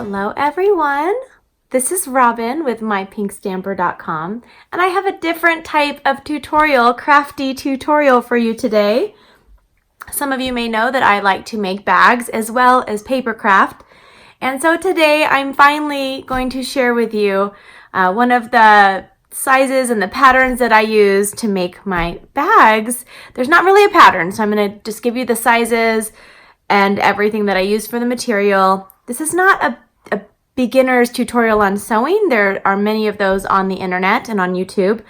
Hello everyone, this is Robyn with mypinkstamper.com, and I have a different type of tutorial, crafty tutorial for you today. Some of you may know that I like to make bags as well as paper craft, and so today I'm finally going to share with you one of the sizes and the patterns that I use to make my bags. There's not really a pattern, so I'm going to just give you the sizes and everything that I use for the material. This is not a beginner's tutorial on sewing. There are many of those on the internet and on YouTube.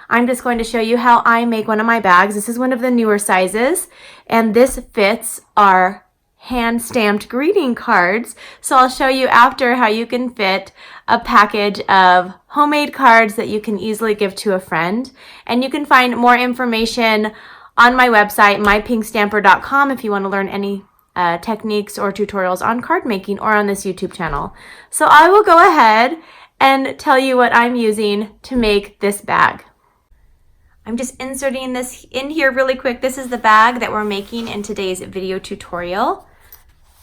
I'm just going to show you how I make one of my bags. This is one of the newer sizes, and this fits our hand-stamped greeting cards. So I'll show you after how you can fit a package of homemade cards that you can easily give to a friend. And you can find more information on my website, mypinkstamper.com, if you want to learn any techniques or tutorials on card making or on this YouTube channel. So I will go ahead and tell you what I'm using to make this bag. I'm just inserting this in here really quick. This is the bag that we're making in today's video tutorial.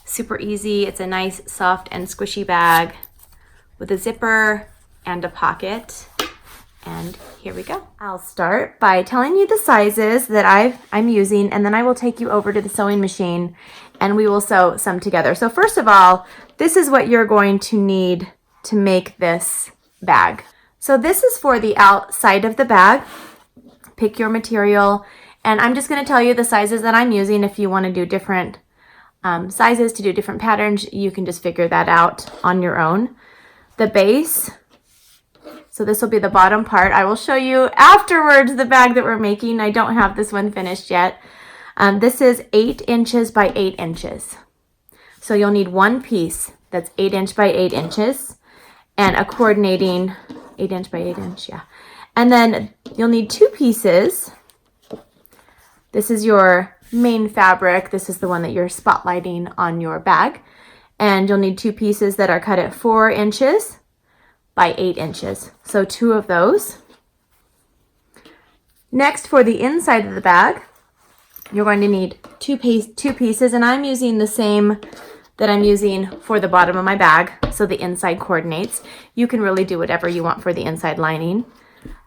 Super easy. It's a nice, soft, and squishy bag with a zipper and a pocket. And here we go. I'll start by telling you the sizes that I'm using, and then I will take you over to the sewing machine and we will sew some together. So first of all, this is what you're going to need to make this bag. So this is for the outside of the bag. Pick your material, and I'm just going to tell you the sizes that I'm using. If you want to do different sizes to do different patterns, you can just figure that out on your own. The base, so this will be the bottom part. I will show you afterwards the bag that we're making. I don't have this one finished yet. This is 8 inches by 8 inches. So you'll need one piece that's 8 inch by 8 inches and a coordinating 8 inch by 8 inch, yeah. And then you'll need 2 pieces. This is your main fabric. This is the one that you're spotlighting on your bag. And you'll need 2 pieces that are cut at 4 inches by 8 inches. So 2 of those. Next, for the inside of the bag, you're going to need 2 pieces, and I'm using the same that I'm using for the bottom of my bag, so the inside coordinates. You can really do whatever you want for the inside lining.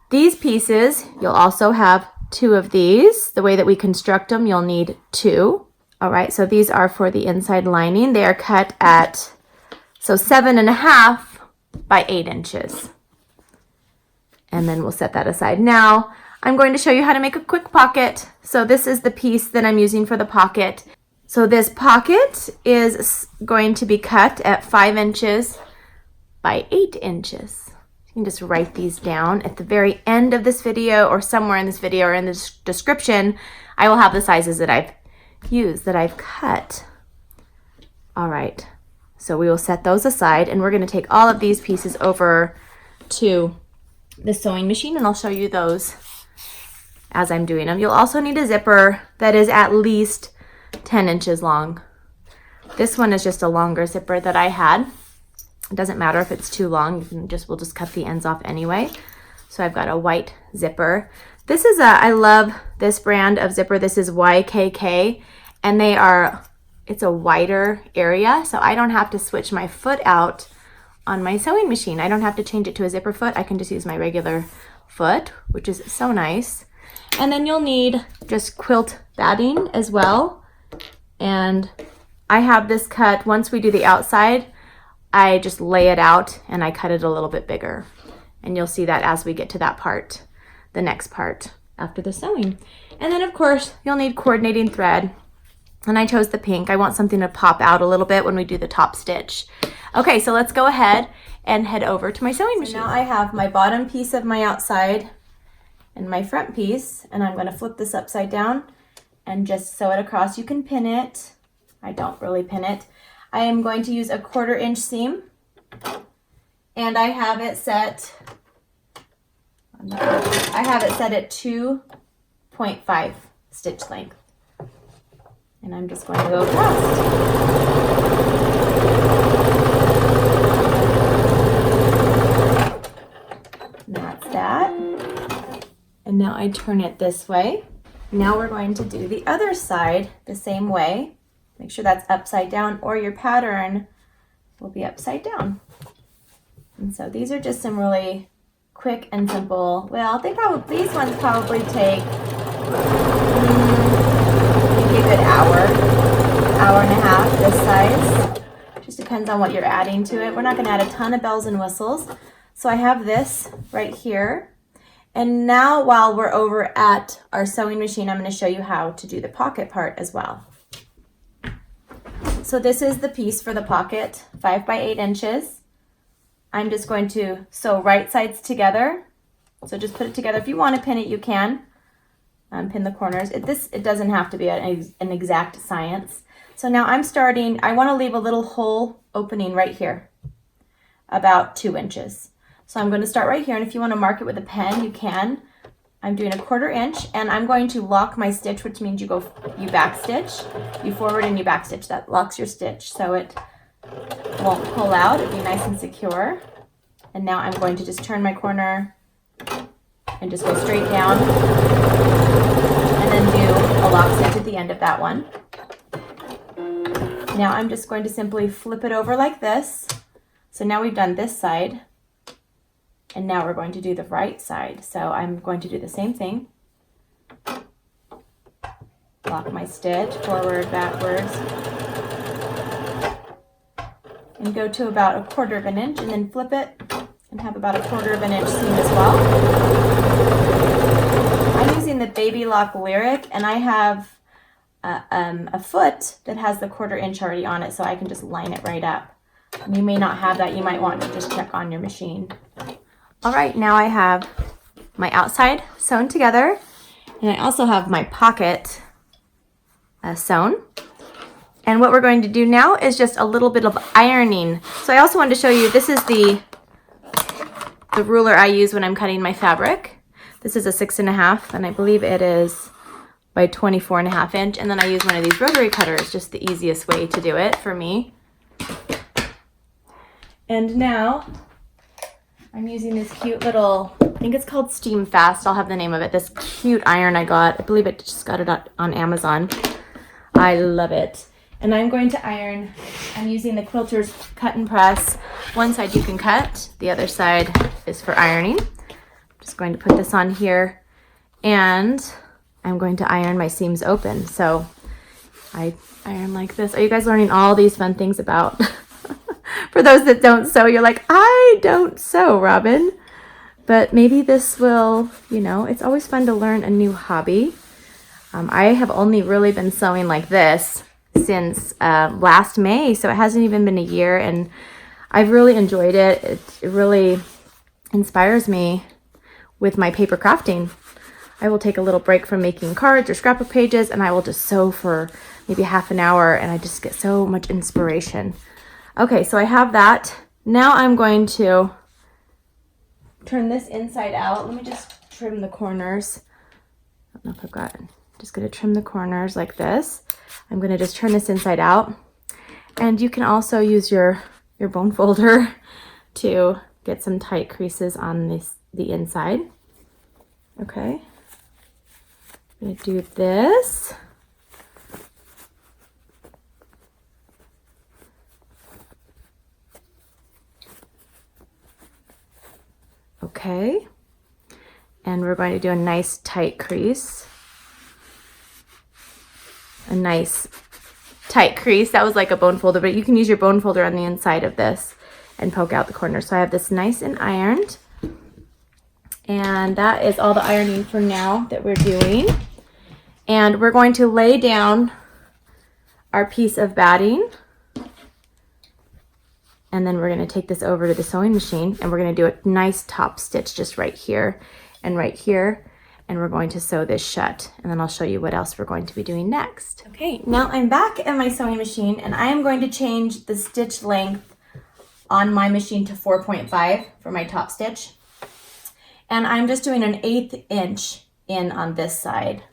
These pieces, you'll also have 2 of these. The way that we construct them, you'll need 2. All right, so these are for the inside lining. They are cut at, 7.5 by 8 inches. And then we'll set that aside. Now, I'm going to show you how to make a quick pocket. So this is the piece that I'm using for the pocket. So this pocket is going to be cut at 5 inches by 8 inches. You can just write these down at the very end of this video, or somewhere in this video or in the description. I will have the sizes that I've used, that I've cut. All right, so we will set those aside, and we're going to take all of these pieces over to the sewing machine, and I'll show you those as I'm doing them. You'll also need a zipper that is at least 10 inches long. This one is just a longer zipper that I had. It doesn't matter if it's too long. We'll just cut the ends off anyway. So I've got a white zipper. This is I love this brand of zipper. This is YKK, and it's a wider area, so I don't have to switch my foot out on my sewing machine. I don't have to change it to a zipper foot. I can just use my regular foot, which is so nice. And then you'll need just quilt batting as well. And I have this cut. Once we do the outside, I just lay it out and I cut it a little bit bigger. And you'll see that as we get to that part, the next part after the sewing. And then of course, you'll need coordinating thread. And I chose the pink. I want something to pop out a little bit when we do the top stitch. Okay, so let's go ahead and head over to my sewing machine. So now I have my bottom piece of my outside and my front piece, and I'm going to flip this upside down and just sew it across. You can pin it. I don't really pin it. I am going to use a 1/4 inch seam, and I have it set at 2.5 stitch length, and I'm just going to go across. That's that. And now I turn it this way. Now we're going to do the other side the same way. Make sure that's upside down, or your pattern will be upside down. And so these are just some really quick and simple, well, these ones probably take maybe a good hour and a half this size. Just depends on what you're adding to it. We're not gonna add a ton of bells and whistles. So I have this right here. And now while we're over at our sewing machine, I'm gonna show you how to do the pocket part as well. So this is the piece for the pocket, 5 by 8 inches. I'm just going to sew right sides together. So just put it together. If you want to pin it, you can. Pin the corners. It doesn't have to be an exact science. So now I'm starting, I want to leave a little hole opening right here, about 2 inches. So I'm going to start right here, and if you want to mark it with a pen, you can. I'm doing a 1/4 inch, and I'm going to lock my stitch, which means you back stitch, you forward and you back stitch. That locks your stitch so it won't pull out. It'll be nice and secure. And now I'm going to just turn my corner and just go straight down, and then do a lock stitch at the end of that one. Now I'm just going to simply flip it over like this. So now we've done this side, and now we're going to do the right side. So I'm going to do the same thing. Lock my stitch, forward, backwards, and go to about a 1/4 of an inch, and then flip it and have about a 1/4 of an inch seam as well. I'm using the Baby Lock Lyric, and I have a foot that has the 1/4 inch already on it, so I can just line it right up. You may not have that. You might want to just check on your machine. All right, now I have my outside sewn together, and I also have my pocket sewn. And what we're going to do now is just a little bit of ironing. So I also wanted to show you, this is the ruler I use when I'm cutting my fabric. This is a 6.5, and I believe it is by 24.5 inch. And then I use one of these rotary cutters, just the easiest way to do it for me. And now I'm using this cute little, I think it's called Steam Fast. I'll have the name of it. This cute iron I got. I believe I just got it on Amazon. I love it. And I'm going to iron. I'm using the Quilter's cut and press. One side you can cut, the other side is for ironing. I'm just going to put this on here, and I'm going to iron my seams open. So I iron like this. Are you guys learning all these fun things about? For those that don't sew, you're like, I don't sew, Robyn. But maybe this will, it's always fun to learn a new hobby. I have only really been sewing like this since last May, so it hasn't even been a year, and I've really enjoyed it. It really inspires me with my paper crafting. I will take a little break from making cards or scrapbook pages, and I will just sew for maybe half an hour, and I just get so much inspiration. Okay, so I have that. Now I'm going to turn this inside out. Let me just trim the corners. I don't know if I've got it. Just going to trim the corners like this. I'm going to just turn this inside out. And you can also use your bone folder to get some tight creases on the inside. Okay. I'm going to do this. Okay. And we're going to do a nice tight crease. A nice tight crease. That was like a bone folder, but you can use your bone folder on the inside of this and poke out the corner. So I have this nice and ironed. And that is all the ironing for now that we're doing. And we're going to lay down our piece of batting. And then we're going to take this over to the sewing machine, and we're going to do a nice top stitch just right here and right here. And we're going to sew this shut, and then I'll show you what else we're going to be doing next. Okay, now I'm back at my sewing machine, and I am going to change the stitch length on my machine to 4.5 for my top stitch. And I'm just doing an 1/8 inch in on this side.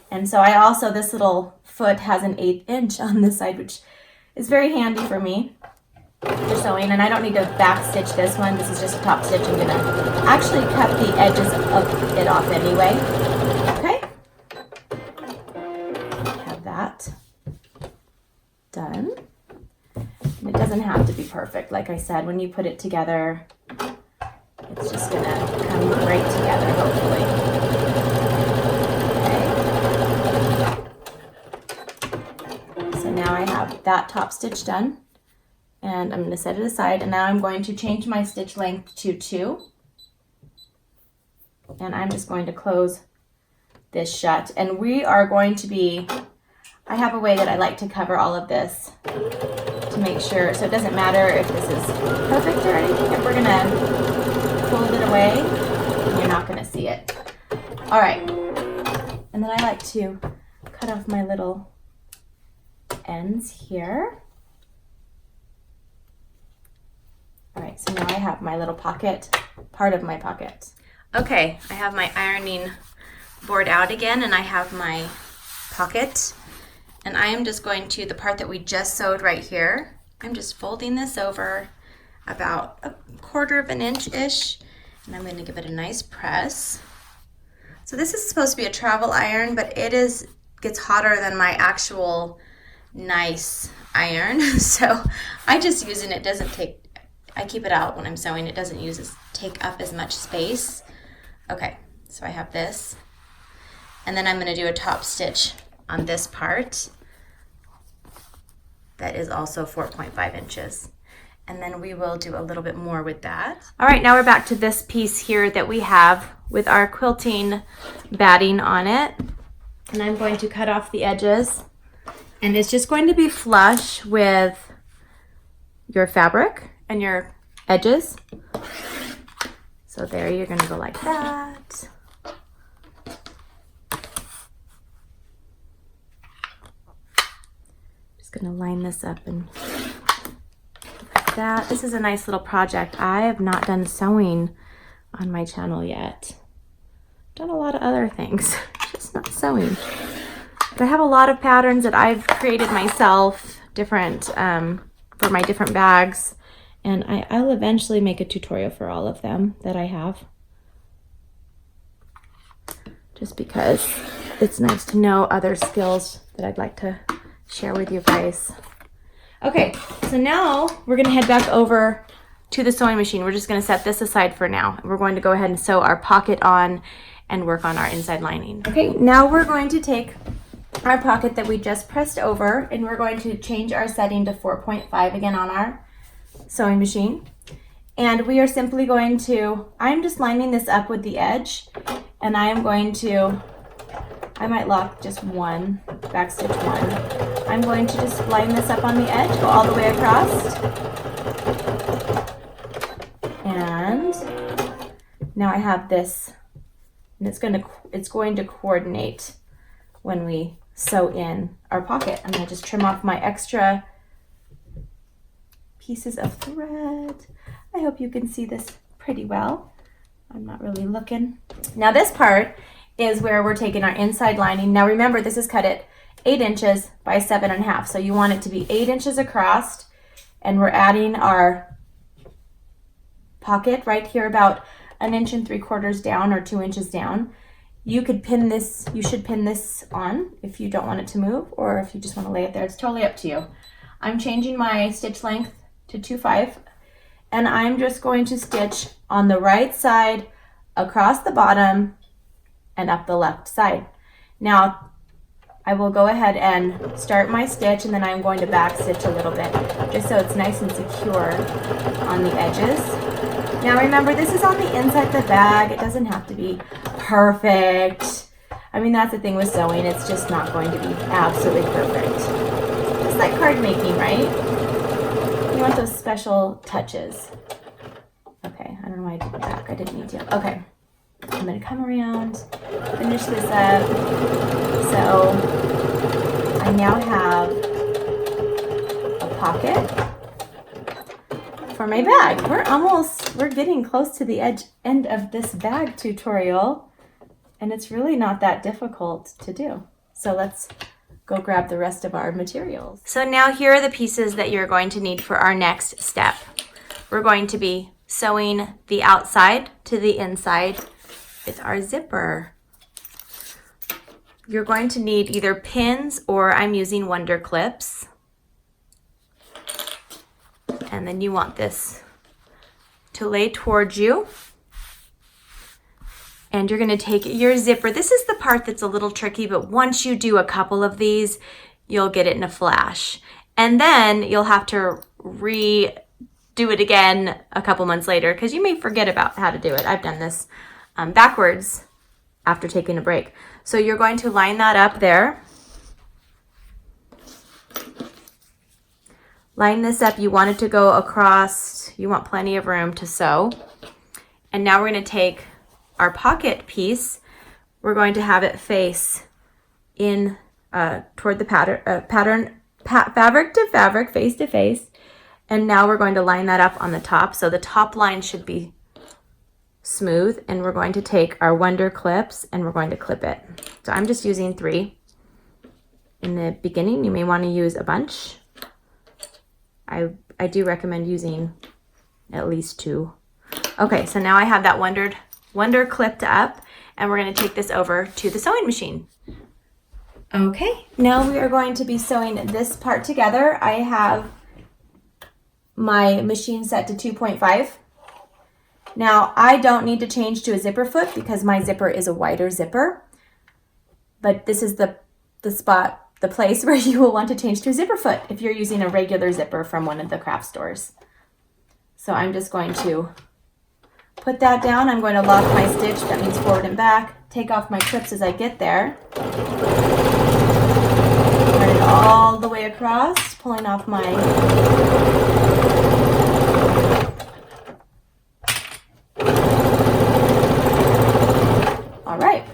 And so I also, this little foot has an 1/8 inch on this side, which is very handy for me for sewing. And I don't need to back stitch this one. This is just a top stitch. I'm gonna actually cut the edges of it off anyway. Okay, have that done. And it doesn't have to be perfect. perfect. Like I said, when you put it together, it's just gonna come right together, hopefully. Okay. So now I have that top stitch done, and I'm going to set it aside, and now I'm going to change my stitch length to 2, and I'm just going to close this shut, and we are going to be, I have a way that I like to cover all of this to make sure, so it doesn't matter if this is perfect or anything, if we're going to fold it away, you're not going to see it. All right, and then I like to cut off my little ends here. All right, so now I have my little pocket, part of my pocket. Okay, I have my ironing board out again, and I have my pocket, and I am just going to, the part that we just sewed right here, I'm just folding this over about 1/4 of an inch-ish, and I'm going to give it a nice press. So this is supposed to be a travel iron, but it gets hotter than my actual nice iron, so I just use it, and it doesn't take, I keep it out when I'm sewing. It doesn't take up as much space. Okay, so I have this. And then I'm going to do a top stitch on this part. That is also 4.5 inches. And then we will do a little bit more with that. All right, now we're back to this piece here that we have with our quilting batting on it. And I'm going to cut off the edges. And it's just going to be flush with your fabric and your edges. So there, you're going to go like that. Just going to line this up and like that. This is a nice little project. I have not done sewing on my channel yet. Done a lot of other things, just not sewing. But I have a lot of patterns that I've created myself, different for my different bags. And I'll eventually make a tutorial for all of them that I have. Just because it's nice to know other skills that I'd like to share with you guys. Okay, so now we're gonna head back over to the sewing machine. We're just gonna set this aside for now. We're going to go ahead and sew our pocket on and work on our inside lining. Okay, now we're going to take our pocket that we just pressed over, and we're going to change our setting to 4.5 again on our sewing machine, and we are simply going to, I'm just lining this up with the edge, and I am going to, I might lock just one, back stitch one. I'm going to just line this up on the edge, go all the way across, and now I have this, and it's going to coordinate when we sew in our pocket. I'm going to just trim off my extra pieces of thread. I hope you can see this pretty well. I'm not really looking. Now this part is where we're taking our inside lining. Now remember, this is cut at 8 inches by 7.5. So you want it to be 8 inches across, and we're adding our pocket right here about 1 3/4 inches down or 2 inches down. You could pin this, you should pin this on if you don't want it to move, or if you just want to lay it there. It's totally up to you. I'm changing my stitch length to 2.5, and I'm just going to stitch on the right side across the bottom and up the left side. Now I will go ahead and start my stitch, and then I'm going to back stitch a little bit just so it's nice and secure on the edges. Now remember, this is on the inside of the bag. It doesn't have to be perfect. I mean, that's the thing with sewing. It's just not going to be absolutely perfect. It's like card making, right? You want those special touches. Okay, I don't know why I did the back. I didn't need to. Okay, I'm gonna come around, finish this up. So I now have a pocket for my bag. We're getting close to the end of this bag tutorial, and it's really not that difficult to do. So let's go grab the rest of our materials. So now here are the pieces that you're going to need for our next step. We're going to be sewing the outside to the inside with our zipper. You're going to need either pins, or I'm using Wonder Clips. And And then you want this to lay towards you. And you're gonna take your zipper. This is the part that's a little tricky, but once you do a couple of these, you'll get it in a flash. And then you'll have to redo it again a couple months later because you may forget about how to do it. I've done this backwards after taking a break. So you're going to line that up there. Line this up. You want it to go across. You want plenty of room to sew. And now we're going to take our pocket piece. We're going to have it face in toward the fabric to fabric, face to face. And now we're going to line that up on the top. So the top line should be smooth, and we're going to take our Wonder clips and we're going to clip it. So I'm just using 3 in the beginning. You may want to use a bunch. I do recommend using at least 2. Okay, so now I have that Wonder clipped up, and we're going to take this over to the sewing machine. Okay, now we are going to be sewing this part together. I have my machine set to 2.5. Now, I don't need to change to a zipper foot because my zipper is a wider zipper, but this is the place where you will want to change to a zipper foot if you're using a regular zipper from one of the craft stores. So I'm just going to put that down. I'm going to lock my stitch, that means forward and back, take off my clips as I get there. Turn it all the way across, pulling off my all right.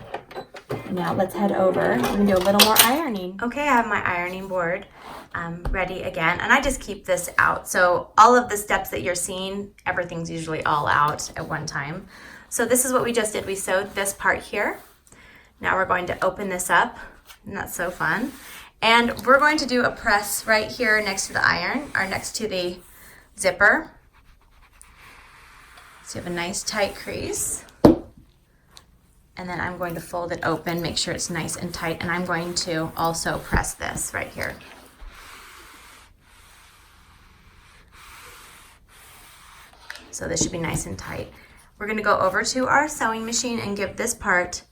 Now let's head over. We're gonna do a little more ironing. Okay, I have my ironing board ready again, and I just keep this out. So all of the steps that you're seeing, everything's usually all out at one time. So this is what we just did. We sewed this part here. Now we're going to open this up, and that's so fun. And we're going to do a press right here next to the iron, or next to the zipper. So you have a nice tight crease. And then I'm going to fold it open, make sure it's nice and tight, and I'm going to also press this right here. So this should be nice and tight. We're going to go over to our sewing machine and give this part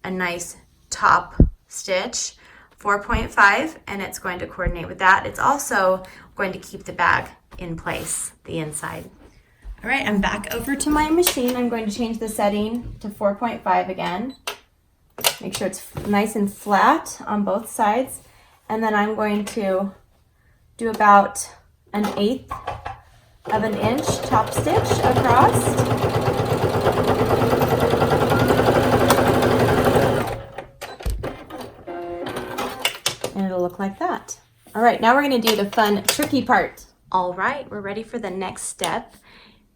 a nice top stitch, 4.5, and it's going to coordinate with that. It's also going to keep the bag in place, the inside. All right, I'm back over to my machine. I'm going to change the setting to 4.5 again. Make sure it's nice and flat on both sides. And then I'm going to do about 1/8 of an inch top stitch across. And it'll look like that. All right, now we're going to do the fun, tricky part. All right, we're ready for the next step.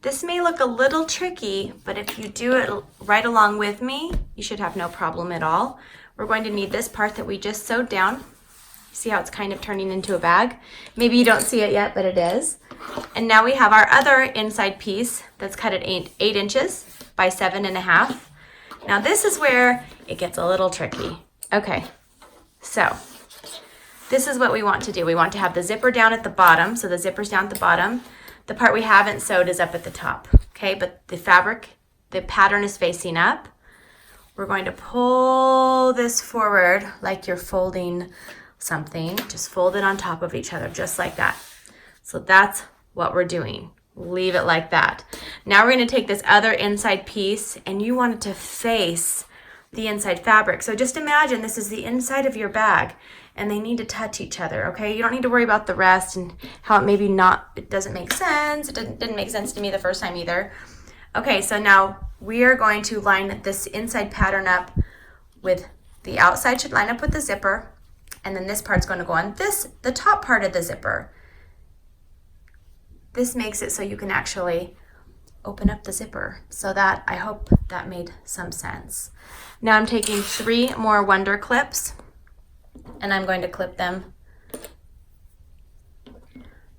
This may look a little tricky, but if you do it right along with me, you should have no problem at all. We're going to need this part that we just sewed down. See how it's kind of turning into a bag? Maybe you don't see it yet, but it is. And now we have our other inside piece that's cut at 8 inches by 7.5. Now this is where it gets a little tricky. Okay, so this is what we want to do. We want to have the zipper down at the bottom, so the zipper's down at the bottom. The part we haven't sewed is up at the top, okay? But the fabric, the pattern is facing up. We're going to pull this forward like you're folding something. Just fold it on top of each other, just like that. So that's what we're doing. Leave it like that. Now we're going to take this other inside piece, and you want it to face the inside fabric. So just imagine this is the inside of your bag, and they need to touch each other, okay? You don't need to worry about the rest and how it doesn't make sense. It didn't make sense to me the first time either. Okay, so now we are going to line this inside pattern up with the outside should line up with the zipper, and then this part's going to go on the top part of the zipper. This makes it so you can actually open up the zipper. So that, I hope that made some sense. Now I'm taking 3 more Wonder clips, and I'm going to clip them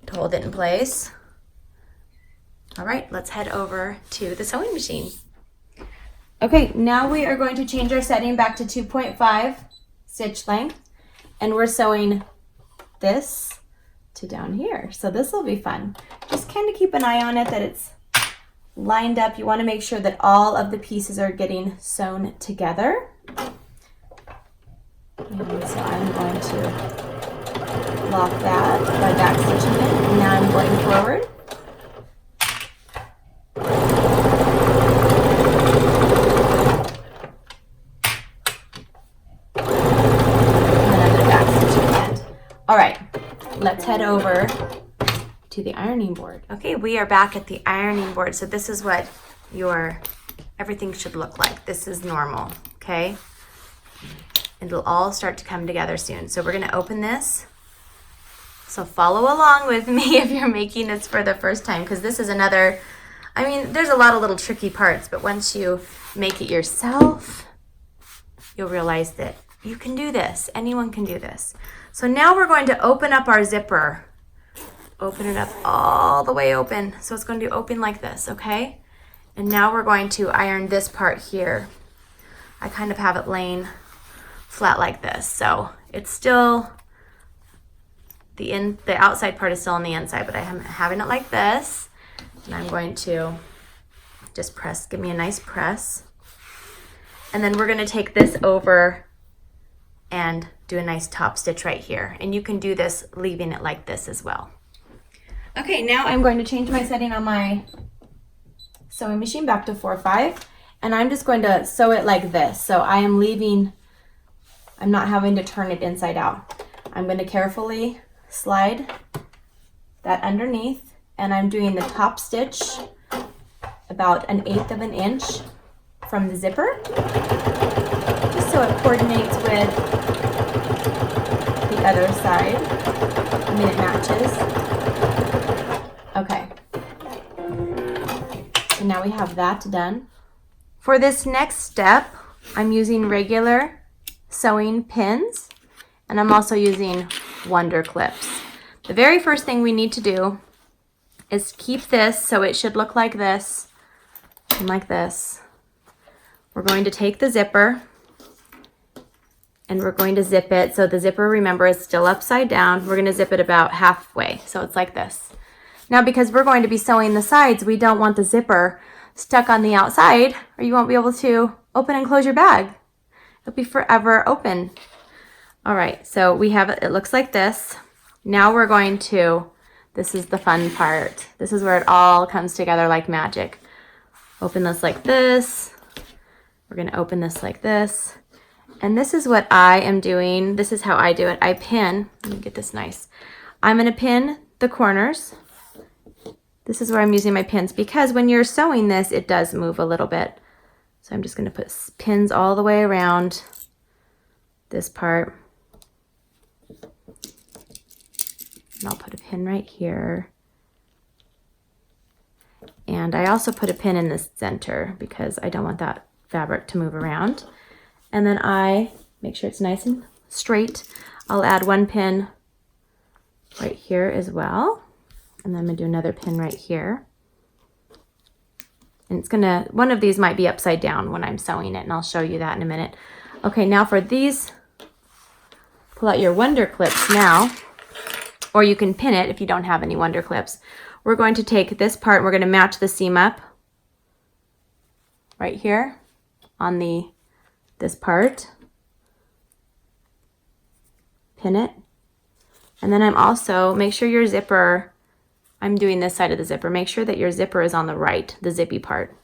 to hold it in place. All right, let's head over to the sewing machine. Okay, now we are going to change our setting back to 2.5 stitch length, and we're sewing this to down here. So this will be fun. Just kind of keep an eye on it that it's lined up. You want to make sure that all of the pieces are getting sewn together. And so I'm going to lock that by back stitching it. And now I'm going forward. All right, let's head over to the ironing board. Okay, we are back at the ironing board. So this is what your everything should look like. This is normal, okay? It'll all start to come together soon. So we're gonna open this. So follow along with me if you're making this for the first time, because this is another, I mean, there's a lot of little tricky parts, but once you make it yourself, you'll realize that you can do this. Anyone can do this. So now we're going to open up our zipper. Open it up all the way open. So it's going to open like this, okay? And now we're going to iron this part here. I kind of have it laying flat like this. So it's still, the outside part is still on the inside, but I'm having it like this. And I'm going to just press, give me a nice press. And then we're going to take this over and do a nice top stitch right here. And you can do this leaving it like this as well. Okay, now I'm going to change my setting on my sewing machine back to 4/5, and I'm just going to sew it like this. So I am leaving, I'm not having to turn it inside out. I'm going to carefully slide that underneath, and I'm doing the top stitch about 1/8 of an inch from the zipper, just so it coordinates with the other side. I mean, it matches. Okay. So now we have that done. For this next step, I'm using regular sewing pins, and I'm also using Wonder Clips. The very first thing we need to do is keep this so it should look like this and like this. We're going to take the zipper and we're going to zip it. So the zipper, remember, is still upside down. We're going to zip it about halfway. So it's like this. Now, because we're going to be sewing the sides, we don't want the zipper stuck on the outside, or you won't be able to open and close your bag. It'll be forever open. All right, so we have it looks like this. Now we're going to, this is the fun part. This is where it all comes together like magic. Open this like this. We're going to open this like this. And this is what I am doing. This is how I do it. I pin, let me get this nice. I'm going to pin the corners. This is where I'm using my pins, because when you're sewing this, it does move a little bit. So I'm just going to put pins all the way around this part. And I'll put a pin right here. And I also put a pin in the center because I don't want that fabric to move around. And then I make sure it's nice and straight. I'll add one pin right here as well. And then I'm gonna do another pin right here. And it's gonna, one of these might be upside down when I'm sewing it, and I'll show you that in a minute. Okay, now for these, pull out your Wonder Clips now, or you can pin it if you don't have any Wonder Clips. We're going to take this part, we're gonna match the seam up right here on this part, pin it, and then I'm also, make sure your zipper, I'm doing this side of the zipper, make sure that your zipper is on the right, the zippy part.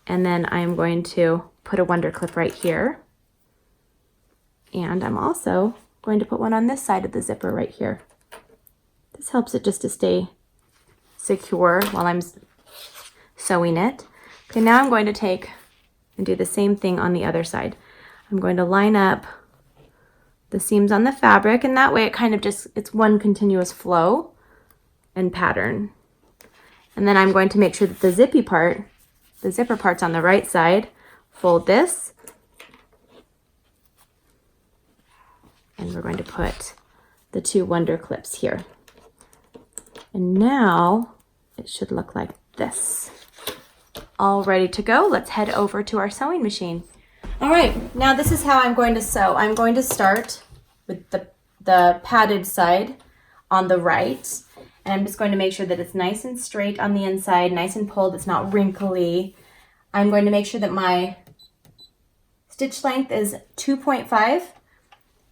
And then I'm going to put a Wonder Clip right here. And I'm also going to put one on this side of the zipper right here. This helps it just to stay secure while I'm sewing it. Okay, now I'm going to take and do the same thing on the other side. I'm going to line up the seams on the fabric, and that way it kind of just, it's one continuous flow and pattern. And then I'm going to make sure that the zippy part, the zipper part's on the right side. Fold this, and we're going to put the two Wonder Clips here. And now it should look like this. All ready to go. Let's head over to our sewing machine. All right, now this is how I'm going to sew. I'm going to start with the padded side on the right. And I'm just going to make sure that it's nice and straight on the inside, nice and pulled, it's not wrinkly. I'm going to make sure that my stitch length is 2.5,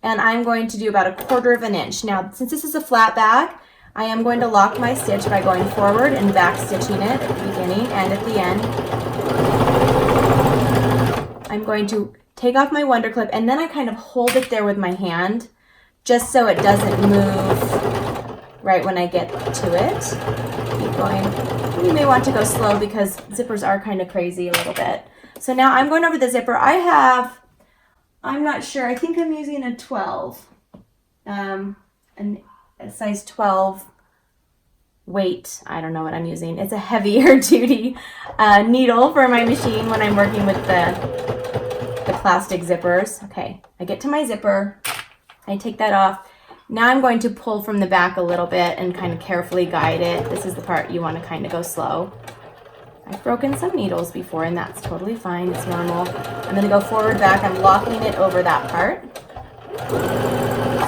and I'm going to do about 1/4 of an inch. Now, since this is a flat bag, I am going to lock my stitch by going forward and back stitching it at the beginning and at the end. I'm going to take off my Wonder Clip, and then I kind of hold it there with my hand just so it doesn't move right when I get to it. Keep going. You may want to go slow because zippers are kind of crazy a little bit. So now I'm going over the zipper. I'm not sure, I think I'm using a 12, a size 12 weight. I don't know what I'm using. It's a heavier duty needle for my machine when I'm working with the plastic zippers. Okay, I get to my zipper, I take that off. Now I'm going to pull from the back a little bit and kind of carefully guide it. This is the part you want to kind of go slow. I've broken some needles before, and that's totally fine. It's normal. I'm going to go forward, back. I'm locking it over that part,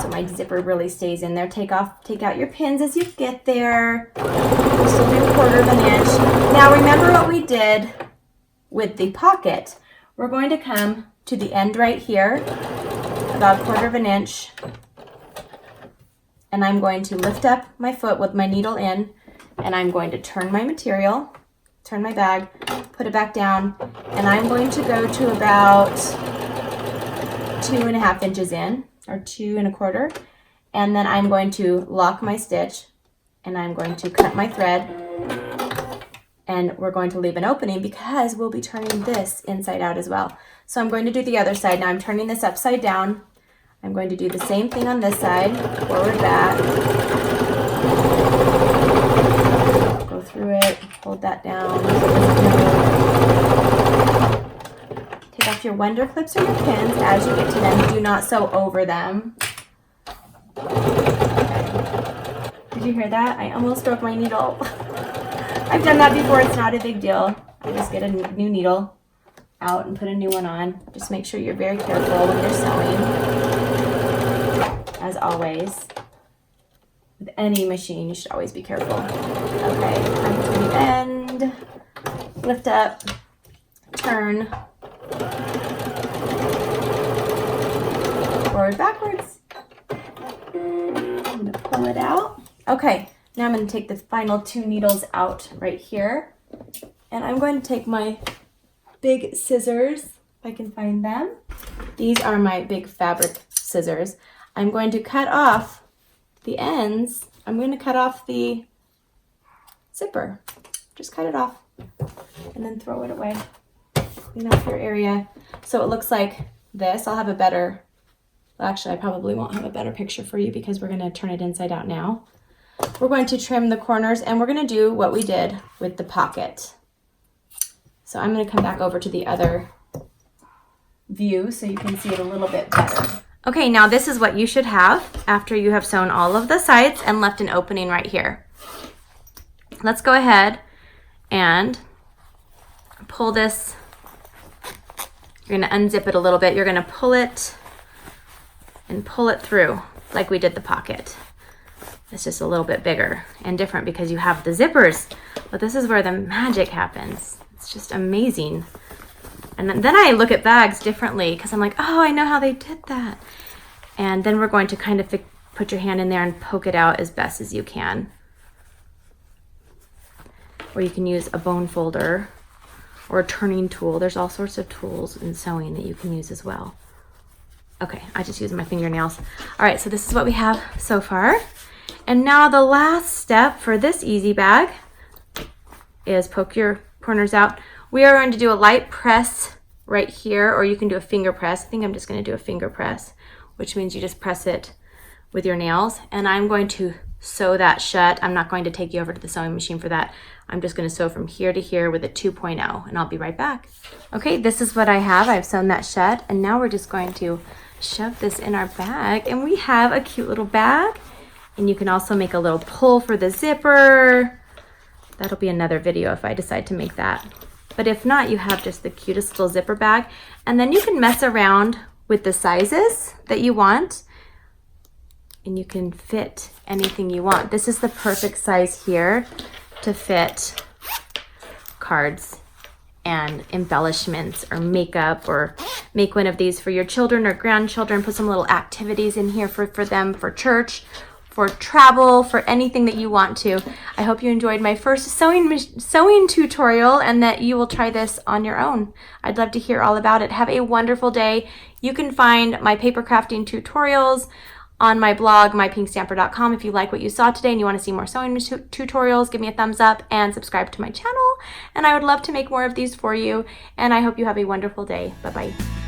so my zipper really stays in there. Take out your pins as you get there. We'll still do 1/4 of an inch. Now remember what we did with the pocket. We're going to come to the end right here, about 1/4 of an inch, and I'm going to lift up my foot with my needle in, and I'm going to turn my material, turn my bag, put it back down, and I'm going to go to about 2.5 inches in, or 2 1/4, and then I'm going to lock my stitch, and I'm going to cut my thread, and we're going to leave an opening because we'll be turning this inside out as well. So I'm going to do the other side. Now I'm turning this upside down. I'm going to do the same thing on this side, forward, back, go through it, hold that down. Take off your Wonder Clips or your pins as you get to them. Do not sew over them. Okay. Did you hear that? I almost broke my needle. I've done that before, it's not a big deal. I just get a new needle out and put a new one on. Just make sure you're very careful when you're sewing. As always, with any machine, you should always be careful. Okay, come to the end, lift up, turn, forward, backwards. I'm going to pull it out. Okay, now I'm going to take the final 2 needles out right here, and I'm going to take my big scissors, if I can find them. These are my big fabric scissors. I'm going to cut off the ends. I'm going to cut off the zipper. Just cut it off and then throw it away. Clean off your area. So it looks like this. I'll have a better, well, actually I probably won't have a better picture for you because we're going to turn it inside out now. We're going to trim the corners, and we're going to do what we did with the pocket. So I'm going to come back over to the other view so you can see it a little bit better. Okay, now this is what you should have after you have sewn all of the sides and left an opening right here. Let's go ahead and pull this. You're going to unzip it a little bit. You're going to pull it and pull it through like we did the pocket. It's just a little bit bigger and different because you have the zippers, but this is where the magic happens. It's just amazing. And then I look at bags differently because I'm like, oh, I know how they did that. And then we're going to kind of put your hand in there and poke it out as best as you can. Or you can use a bone folder or a turning tool. There's all sorts of tools in sewing that you can use as well. Okay, I just use my fingernails. All right, so this is what we have so far. And now the last step for this easy bag is poke your corners out. We are going to do a light press right here, or you can do a finger press. I think I'm just going to do a finger press, which means you just press it with your nails. And I'm going to sew that shut. I'm not going to take you over to the sewing machine for that. I'm just going to sew from here to here with a 2.0, and I'll be right back. Okay, this is what I have. I've sewn that shut, and now we're just going to shove this in our bag, and we have a cute little bag. And you can also make a little pull for the zipper. That'll be another video if I decide to make that. But if not, you have just the cutest little zipper bag. And then you can mess around with the sizes that you want. and you can fit anything you want. This is the perfect size here to fit cards and embellishments or makeup, or make one of these for your children or grandchildren. Put some little activities in here for them, for church, for travel, for anything that you want to. I hope you enjoyed my first sewing tutorial and that you will try this on your own. I'd love to hear all about it. Have a wonderful day. You can find my paper crafting tutorials on my blog, mypinkstamper.com. If you like what you saw today and you want to see more sewing tutorials, give me a thumbs up and subscribe to my channel. And I would love to make more of these for you. And I hope you have a wonderful day. Bye-bye.